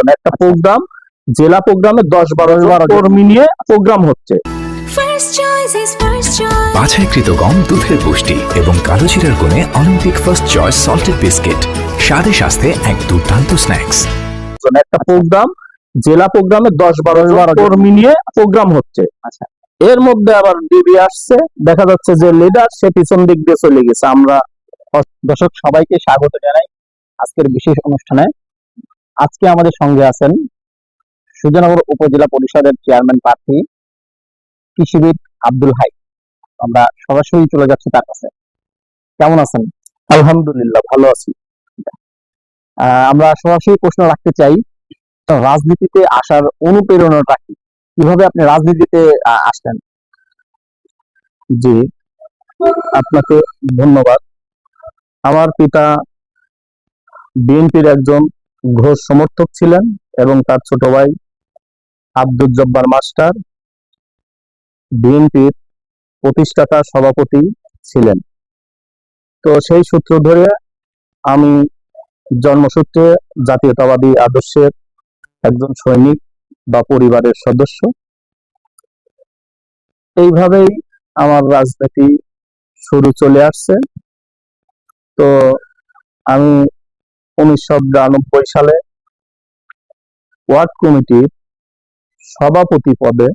জন, একটা প্রোগ্রাম, জেলা প্রোগ্রামে 10-12 কর্মী নিয়ে প্রোগ্রাম হচ্ছে। বাছাইকৃত গম দুধের পুষ্টি এবং কালো জিরার গুণে Olympic first choice salted biscuit, স্বাদে স্বাস্থ্যে এক দুর্দান্ত স্ন্যাক্স। একটা প্রোগ্রাম, জেলা প্রোগ্রামে 10-12 কর্মী নিয়ে প্রোগ্রাম হচ্ছে। আচ্ছা, এর মধ্যে আবার ডিবি আসছে, দেখা যাচ্ছে যে লিডার সে পিছন দিক দিয়ে চলে গেছে। আমরা দর্শক সবাইকে স্বাগত জানাই আজকের বিশেষ অনুষ্ঠানে। আজকে আমাদের সঙ্গে আছেন সুজানগর উপজেলা পরিষদের চেয়ারম্যান প্রার্থী কৃষিবিদ আব্দুল হাই। আমরা সরাসরি চলে যাচ্ছি তার কাছে। কেমন আছেন? আলহামদুলিল্লাহ, ভালো আছি। আমরা সরাসরি প্রশ্ন রাখতে চাই, রাজনীতিতে আসার অনুপ্রেরণাটা কি? কিভাবে আপনি রাজনীতিতে আসলেন? জি, আপনাকে ধন্যবাদ। আমার পিতা বিএনপির একজন ঘোর সমর্থক ছিলেন এবং তার ছোট ভাই আব্দুল জব্বার মাস্টার বিএনপির প্রতিষ্ঠাতা সভাপতি ছিলেন। তো সেই সূত্র ধরে আমি জন্মসূত্রে জাতীয়তাবাদী আদর্শের একজন সৈনিক বা পরিবারের সদস্য। এইভাবেই আমার রাজনীতি শুরু চলে আসছে। তো আমি 1992 সালে ওয়ার্ড কমিটির সভাপতি পদে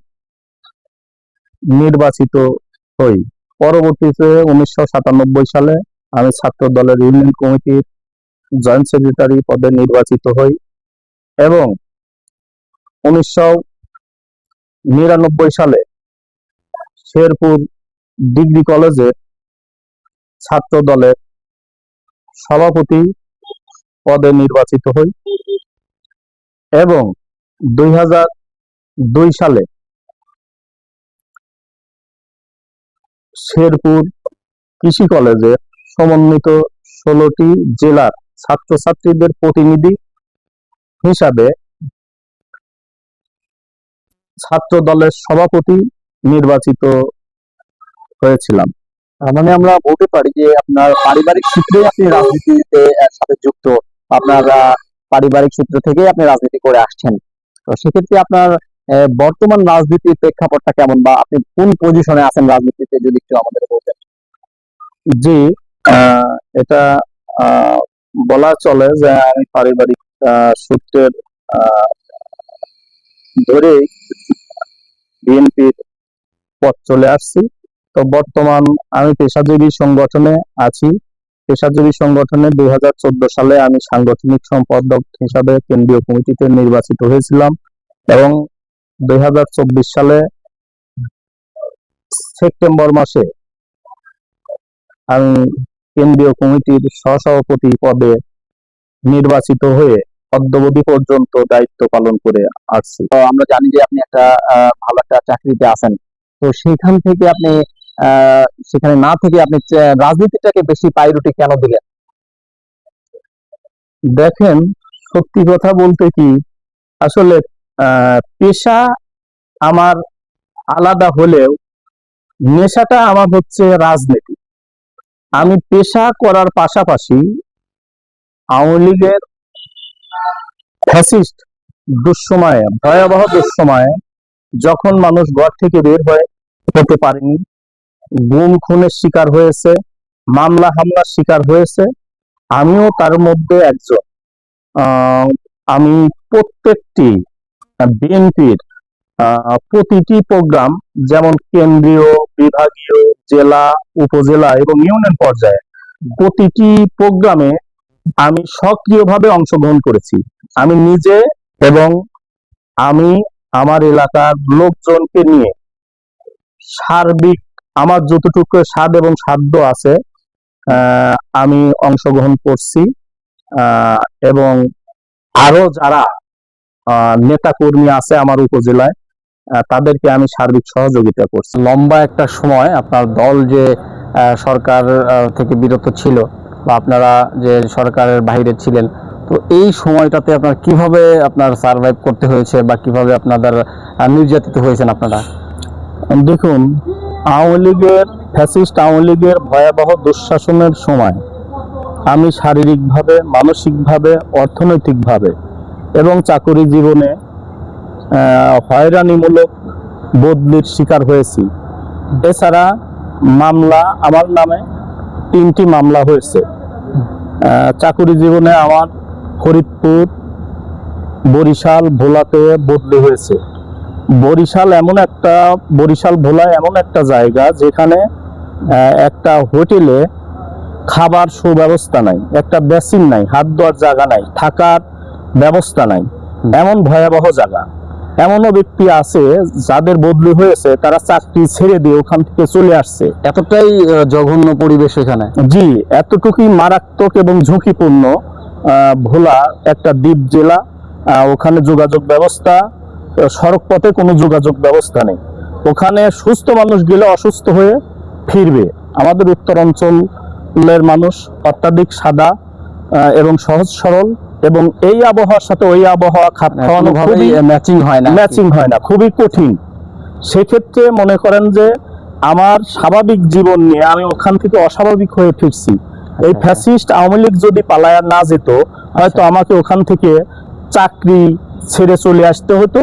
নির্বাচিত হই। পরবর্তীতে 1997 সালে আমি ছাত্র দলের ইউনিয়ন কমিটির জয়েন্ট সেক্রেটারি পদে নির্বাচিত হই এবং 1999 সালে শেরপুর ডিগ্রি কলেজে ছাত্র দলের সভাপতি পদে নির্বাচিত হই এবং 2002 সালে শেরপুর কৃষি কলেজে সমন্বিত 16টি জেলার ছাত্রছাত্রীদের প্রতিনিধি হিসাবে ছাত্র দলের সভাপতি নির্বাচিত হয়েছিলাম। মানে আমরা বলতে পারি যে আপনার পারিবারিক সূত্রে আপনি রাজনীতিতে সাথে যুক্ত, আপনার পারিবারিক সূত্র থেকে আপনি রাজনীতি করে আসছেন। তো সেক্ষেত্রে আপনার বর্তমান রাজনীতির প্রেক্ষাপটটা কেমন, বা আপনি কোন পজিশনে আছেন রাজনীতিতে, যদি একটু আমাদের বলতেন। জি, এটা বলা চলে যে আমি পারিবারিক সূত্রের ধরে বিএনপির পথ চলে আসছি। তো বর্তমান আমি পেশাজীবী সংগঠনে আছি। পেশাজীবী সংগঠনে 2014 সালে আমি সাংগঠনিক সম্পাদক হিসাবে কেন্দ্রীয় কমিটিতে নির্বাচিত হয়েছিলাম এবং 2024 সালে সেপ্টেম্বর মাসে আমি কেন্দ্রীয় কমিটির সহসভাপতি পদে নির্বাচিত হয়ে অদ্যাবধি পর্যন্ত দায়িত্ব পালন করে আসছি। তো আমরা জানি যে আপনি একটা ভালো একটা চাকরিতে আছেন। তো সেখান থেকে আপনি সেখানে না থেকে আপনি রাজনীতিটাকে বেশি প্রায়োরিটি কেন দিলেন? দেখেন, সত্যি কথা বলতে কি, আসলে পেশা আমার আলাদা হলেও নেশাটা আমার হচ্ছে রাজনীতি। আমি পেশা করার পাশাপাশি আওয়ামী লীগের ফ্যাসিস্ট দুঃসময়ে, ভয়াবহ দুঃসময়ে, যখন মানুষ ঘর থেকে বের হতে পারেনি, গুম খুনের শিকার হয়েছে, মামলা হামলার শিকার হয়েছে, আমিও তার মধ্যে একজন। আমি প্রত্যেকটি বিএনপির প্রতিটি প্রোগ্রাম, যেমন কেন্দ্রীয়, বিভাগীয়, জেলা, উপজেলা এবং ইউনিয়ন পর্যায়ে প্রতিটি প্রোগ্রামে আমি সক্রিয়ভাবে অংশগ্রহণ করেছি। আমি নিজে এবং আমি আমার এলাকার লোকজনকে নিয়ে সার্বিক আমার যতটুকু স্বাদ এবং সাধ্য আছে আমি অংশগ্রহণ করছি এবং আরো যারা নেতা কর্মী আছে আমার উপজেলায় তাদেরকে আমি সার্বিক সহযোগিতা করছি। লম্বা একটা সময় আপনার দল যে সরকার থেকে বিরত ছিল বা আপনারা যে সরকারের বাইরে ছিলেন, তো এই সময়টাতে আপনার কিভাবে আপনার সার্ভাইভ করতে হয়েছে বা কিভাবে আপনাদের নির্যাতিত হয়েছেন আপনারা? দেখুন, আওয়ামী লীগের ফ্যাসিস্ট আওয়ামী লীগের ভয়াবহ দুঃশাসনের সময় আমি শারীরিকভাবে, মানসিকভাবে, অর্থনৈতিকভাবে এবং চাকরি জীবনে হয়রানিমূলক বদলির শিকার হয়েছি। এছাড়া মামলা আমার নামে 3টি মামলা হয়েছে। চাকরি জীবনে আমার ফরিদপুর, বরিশাল, ভোলাতে বদলি হয়েছে। বরিশাল ভোলা এমন একটা জায়গা যেখানে একটা হোটেলে খাবার সুব্যবস্থা নাই, একটা বেসিন নাই, হাত ধোয়ার জায়গা নাই, থাকার ব্যবস্থা নাই, এমন ভয়াবহ জায়গা। এমনও ব্যক্তি আছে যাদের বদলি হয়েছে, তারা চাকরি ছেড়ে দিয়ে ওখান থেকে চলে আসছে। এতটাই জঘন্য পরিবেশ এখানে। জি, এতটুকুই মারাত্মক এবং ঝুঁকিপূর্ণ। ভোলা একটা দ্বীপ জেলা, ওখানে যোগাযোগ ব্যবস্থা, সড়ক পথে কোনো যোগাযোগ ব্যবস্থা নেই। ওখানে সুস্থ মানুষ গেলে অসুস্থ হয়ে ফিরবে। আমাদের উত্তর অঞ্চলের মানুষ অত্যাধিক সাদা এবং সহজ সরল, এবং এই আবহাওয়ার সাথে ওই আবহাওয়া খাপ খাওয়ানো খুবই ম্যাচিং হয় না, খুবই কঠিন। সেক্ষেত্রে মনে করেন যে আমার স্বাভাবিক জীবন নিয়ে আমি ওখান থেকে অস্বাভাবিক হয়ে ফিরছি। এই ফ্যাসিস্ট আওয়ামী লীগ যদি পালায়া না যেত, হয়তো আমাকে ওখান থেকে চাকরি ছেড়ে চলে আসতে হতো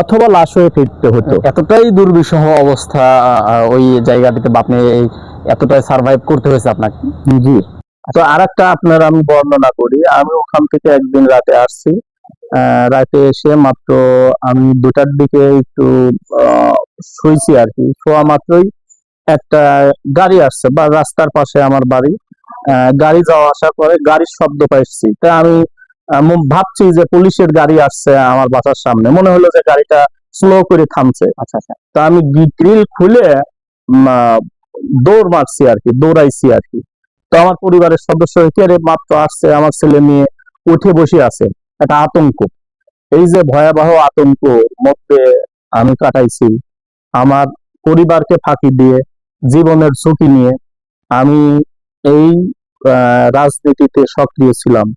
অথবা লাশ হয়ে ফিরতে হতো। এতটাই দুর্বিষহ অবস্থা ওই জায়গাটিতে, আপনি এতটাই সার্ভাইভ করতে হয়েছে আপনাকে। জি। তো আরেকটা আপনার আমি বর্ণনা করি। আমি ওখান থেকে একদিন রাতে আসছি। রাতে এসে মাত্র আমি 2টার দিকে একটু শুয়েছি আর কি। শোয়া মাত্রই একটা গাড়ি আসছে, বা রাস্তার পাশে আমার বাড়ি, গাড়ি যাওয়া আসা করে, গাড়ির শব্দ পাইছি। তাই আমি ভাবছি যে পুলিশের গাড়ি আসছে আমার বাসার সামনে। মনে হলো যে গাড়িটা স্লো করে থামছে। আচ্ছা আচ্ছা। তো আমি গ্রিল খুলে দৌড় মারছি আর কি, দৌড়াইছি আর কি। তো আমার পরিবারের সদস্য একেবারে মাত্র আসছে, আমার ছেলে মেয়ে উঠে বসে আছে। একটা আতঙ্ক, এই যে ভয়াবহ আতঙ্ক মধ্যে আমি কাটাইছি। আমার পরিবারকে ফাঁকি দিয়ে, জীবনের ঝুঁকি নিয়ে আমি এই রাজনীতিতে সক্রিয় ছিলাম।